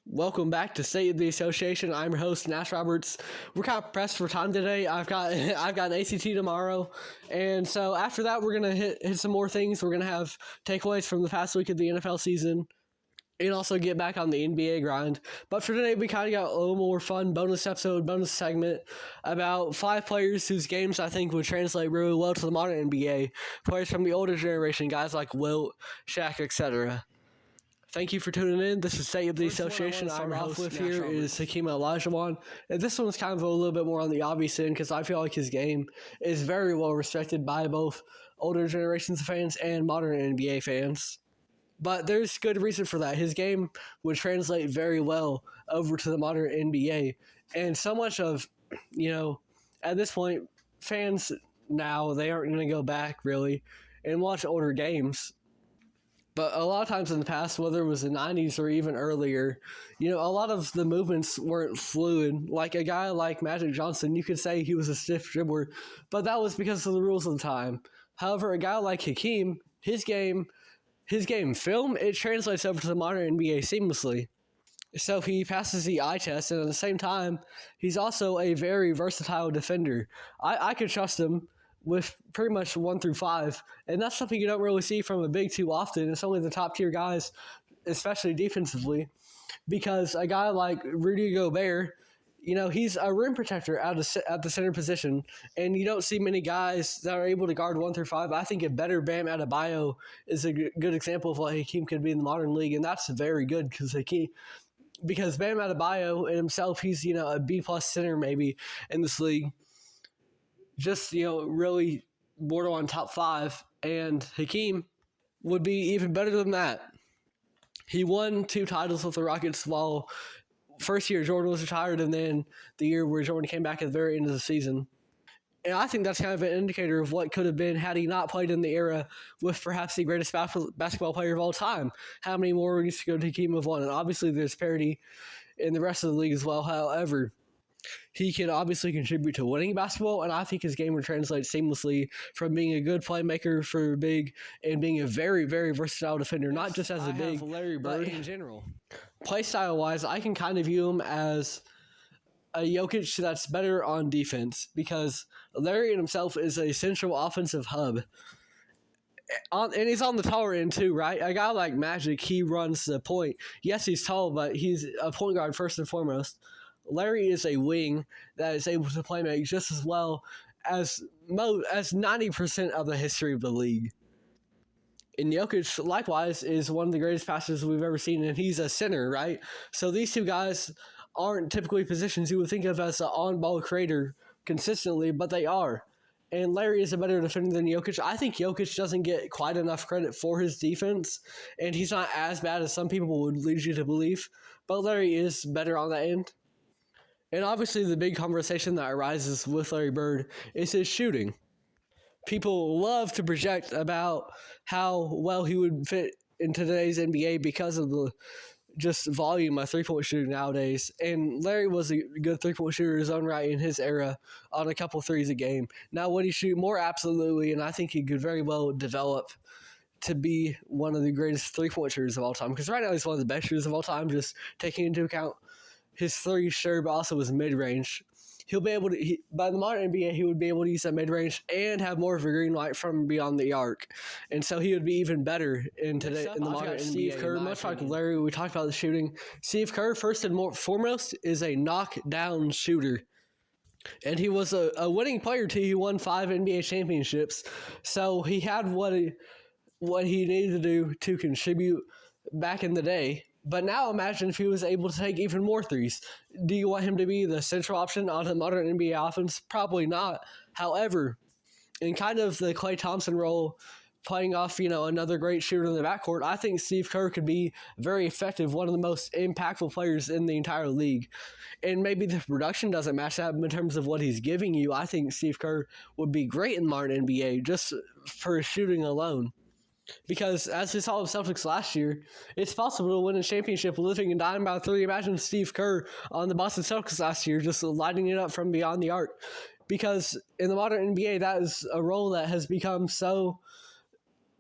Welcome back to State of the Association. I'm your host, Nash Roberts. We're kind of pressed for time today. I've got an ACT tomorrow, and so after that, we're gonna hit some more things. We're gonna have takeaways from the past week of the NFL season, and also get back on the NBA grind. But for today, we kind of got a little more fun bonus segment about 5 players whose games I think would translate really well to the modern NBA. Players from the older generation, guys like Wilt, Shaq, etc. Thank you for tuning in. This is State of the Association. I'm off with here is Hakeem Olajuwon. And this one's kind of a little bit more on the obvious end because I feel like his game is very well respected by both older generations of fans and modern NBA fans. But there's good reason for that. His game would translate very well over to the modern NBA. And so much of, at this point, fans now, they aren't going to go back really and watch older games. But a lot of times in the past, whether it was the 90s or even earlier, a lot of the movements weren't fluid. Like a guy like Magic Johnson, you could say he was a stiff dribbler, but that was because of the rules of the time. However, a guy like Hakeem, his game film, it translates over to the modern NBA seamlessly. So he passes the eye test, and at the same time, he's also a very versatile defender. I could trust him with pretty much 1 through 5, and that's something you don't really see from a big too often. It's only the top tier guys, especially defensively, because a guy like Rudy Gobert, he's a rim protector at the center position, and you don't see many guys that are able to guard 1 through 5. I think a better Bam Adebayo is a good example of what Hakeem could be in the modern league, and that's very good because Bam Adebayo in himself, he's a B-plus center maybe in this league. Just, really borderline top 5, and Hakeem would be even better than that. He won 2 titles with the Rockets while first year Jordan was retired, and then the year where Jordan came back at the very end of the season. And I think that's kind of an indicator of what could have been had he not played in the era with perhaps the greatest basketball player of all time. How many more rings could Hakeem have won? And obviously there's parity in the rest of the league as well. However, he can obviously contribute to winning basketball, and I think his game would translate seamlessly from being a good playmaker for big and being a very, very versatile defender, not just as a big, Larry Bird in general. Play style-wise, I can kind of view him as a Jokic that's better on defense because Larry in himself is a central offensive hub. And he's on the taller end too, right? A guy like Magic, he runs the point. Yes, he's tall, but he's a point guard first and foremost. Larry is a wing that is able to play make just as well as 90% of the history of the league. And Jokic, likewise, is one of the greatest passers we've ever seen, and he's a center, right? So these two guys aren't typically positions you would think of as an on-ball creator consistently, but they are. And Larry is a better defender than Jokic. I think Jokic doesn't get quite enough credit for his defense, and he's not as bad as some people would lead you to believe, but Larry is better on that end. And obviously the big conversation that arises with Larry Bird is his shooting. People love to project about how well he would fit in today's NBA because of the just volume of three-point shooting nowadays. And Larry was a good three-point shooter in his own right in his era on a couple threes a game. Now, would he shoot more? Absolutely, and I think he could very well develop to be one of the greatest three-point shooters of all time. Because right now he's one of the best shooters of all time, just taking into account his three, sure, but also his mid-range. He'll be able to, by the modern NBA, he would be able to use that mid-range and have more of a green light from beyond the arc. And so he would be even better in the modern NBA. Steve Kerr, much like Larry, we talked about the shooting. Steve Kerr, first and foremost, is a knockdown shooter. And he was a winning player, too. He won 5 NBA championships. So he had what he needed to do to contribute back in the day. But now imagine if he was able to take even more threes. Do you want him to be the central option on the modern NBA offense? Probably not. However, in kind of the Klay Thompson role, playing off, another great shooter in the backcourt, I think Steve Kerr could be very effective, one of the most impactful players in the entire league. And maybe the production doesn't match that in terms of what he's giving you. I think Steve Kerr would be great in modern NBA just for shooting alone. Because as we saw with Celtics last year, it's possible to win a championship living and dying by 3. Imagine Steve Kerr on the Boston Celtics last year just lighting it up from beyond the arc. Because in the modern NBA, that is a role that has become so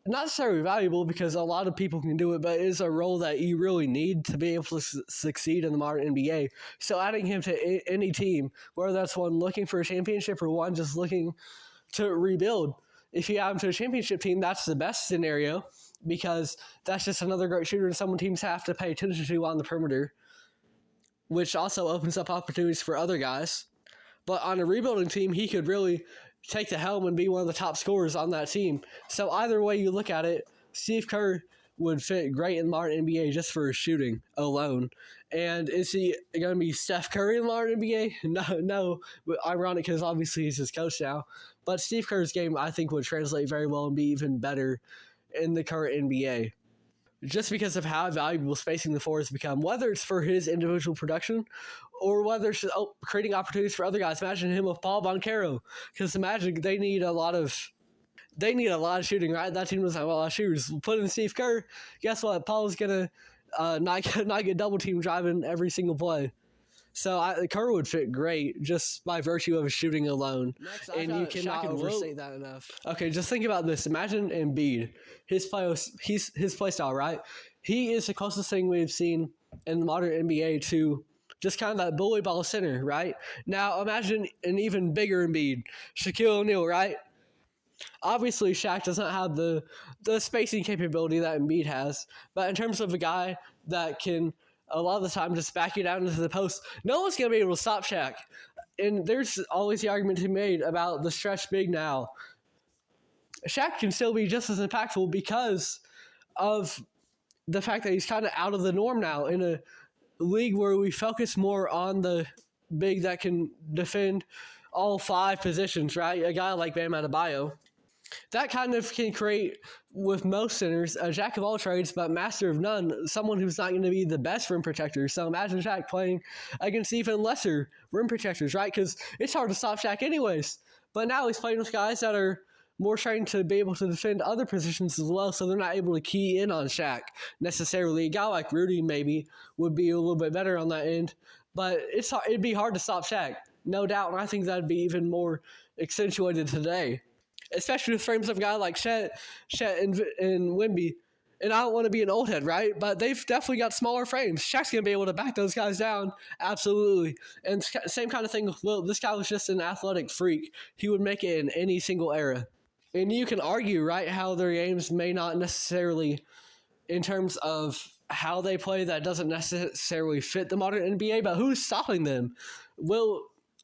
not necessarily valuable because a lot of people can do it, but it is a role that you really need to be able to succeed in the modern NBA. So adding him to any team, whether that's one looking for a championship or one just looking to rebuild, if you add him to a championship team, that's the best scenario because that's just another great shooter and someone teams have to pay attention to on the perimeter, which also opens up opportunities for other guys. But on a rebuilding team, he could really take the helm and be one of the top scorers on that team. So either way you look at it, Steve Kerr would fit great in the modern NBA just for his shooting alone. And is he going to be Steph Curry in the modern NBA? No. But ironic because obviously he's his coach now. But Steve Kerr's game, I think, would translate very well and be even better in the current NBA. Just because of how valuable spacing the floor has become, whether it's for his individual production or whether it's creating opportunities for other guys. Imagine him with Paul Boncaro, because imagine they need a lot of shooting, right? That team doesn't have a lot of shooters. Put in Steve Kerr, guess what? Paul's gonna not get double team driving every single play. So Kerr would fit great just by virtue of his shooting alone. Next, and you cannot overstate that enough. Okay, just think about this. Imagine Embiid, his play style, right? He is the closest thing we've seen in the modern NBA to just kind of that bully ball center, right? Now imagine an even bigger Embiid, Shaquille O'Neal, right? Obviously, Shaq doesn't have the spacing capability that Embiid has, but in terms of a guy that can a lot of the time just back you down into the post, no one's going to be able to stop Shaq. And there's always the argument to be made about the stretch big now. Shaq can still be just as impactful because of the fact that he's kind of out of the norm now in a league where we focus more on the big that can defend all 5 positions, right? A guy like Bam Adebayo. That kind of can create, with most centers, a jack of all trades but master of none, someone who's not going to be the best rim protector. So imagine Shaq playing against even lesser rim protectors, right? Because it's hard to stop Shaq anyways. But now he's playing with guys that are more trained to be able to defend other positions as well, so they're not able to key in on Shaq necessarily. A guy like Rudy maybe would be a little bit better on that end, but it'd be hard to stop Shaq, no doubt, and I think that'd be even more accentuated today, especially with frames of a guy like Chet and Wemby. And I don't want to be an old head, right? But they've definitely got smaller frames. Shaq's going to be able to back those guys down, absolutely. And same kind of thing with Wilt. This guy was just an athletic freak. He would make it in any single era. And you can argue, right, how their games may not necessarily, in terms of how they play, that doesn't necessarily fit the modern NBA, but who's stopping them?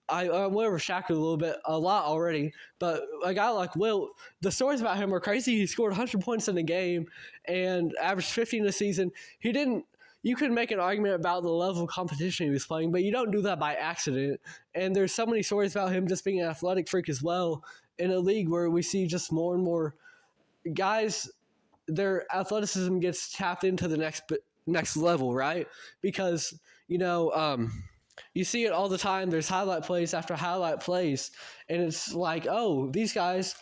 I went over Shaq a lot already, but a guy like Wilt, the stories about him are crazy. He scored 100 points in a game and averaged 15 a season. You could make an argument about the level of competition he was playing, but you don't do that by accident. And there's so many stories about him just being an athletic freak as well in a league where we see just more and more guys, their athleticism gets tapped into the next level, right? Because, you see it all the time. There's highlight plays after highlight plays. And it's like, oh, these guys,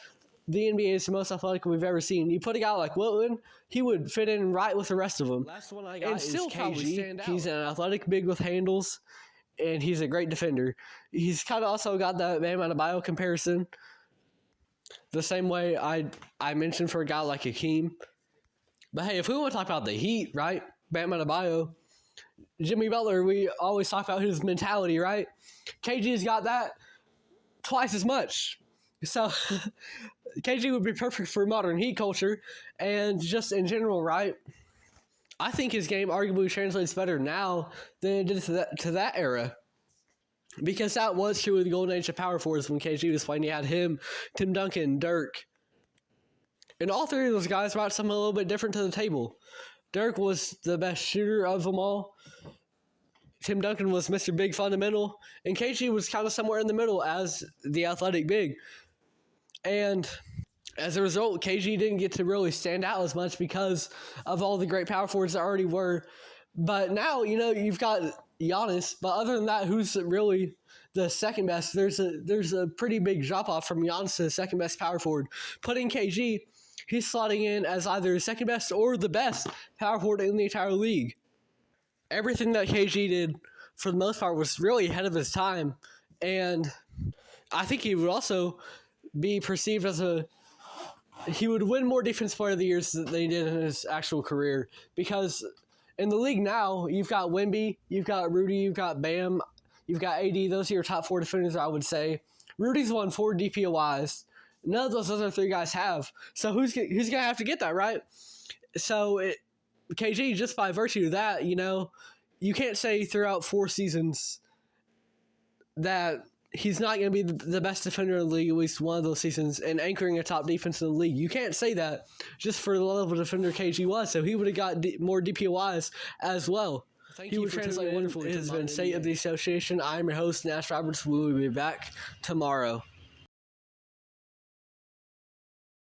the NBA is the most athletic we've ever seen. You put a guy like Wilt, he would fit in right with the rest of them. Last one I got and is still KG. Stand out. He's an athletic big with handles, and he's a great defender. He's kind of also got that Bam Adebayo comparison. The same way I mentioned for a guy like Hakeem. But hey, if we want to talk about the Heat, right? Bam Adebayo, Jimmy Butler, we always talk about his mentality, right? KG's got that twice as much. So KG would be perfect for modern Heat culture and just in general, right? I think his game arguably translates better now than it did to that era. Because that was true of the golden age of power forwards when KG was playing. You had him, Tim Duncan, Dirk. And all 3 of those guys brought something a little bit different to the table. Dirk was the best shooter of them all. Tim Duncan was Mr. Big Fundamental. And KG was kind of somewhere in the middle as the athletic big. And as a result, KG didn't get to really stand out as much because of all the great power forwards that already were. But now, you've got Giannis. But other than that, who's really the second best? There's a pretty big drop-off from Giannis to the second best power forward. Putting KG, he's slotting in as either the second best or the best power forward in the entire league. Everything that KG did, for the most part, was really ahead of his time. And I think he would also be perceived as a he would win more Defensive Player of the Years than they did in his actual career. Because in the league now, you've got Wemby, you've got Rudy, you've got Bam, you've got AD. Those are your top 4 defenders, I would say. Rudy's won 4 DPOYs. None of those other 3 guys have. So who's going to have to get that, right? So KG, just by virtue of that, you can't say throughout 4 seasons that he's not going to be the best defender in the league at least one of those seasons and anchoring a top defense in the league. You can't say that just for the level of defender KG was. So he would have got more DPOYs as well. He would translate wonderfully. It has been State of the Association. I'm your host, Nash Roberts. We will be back tomorrow.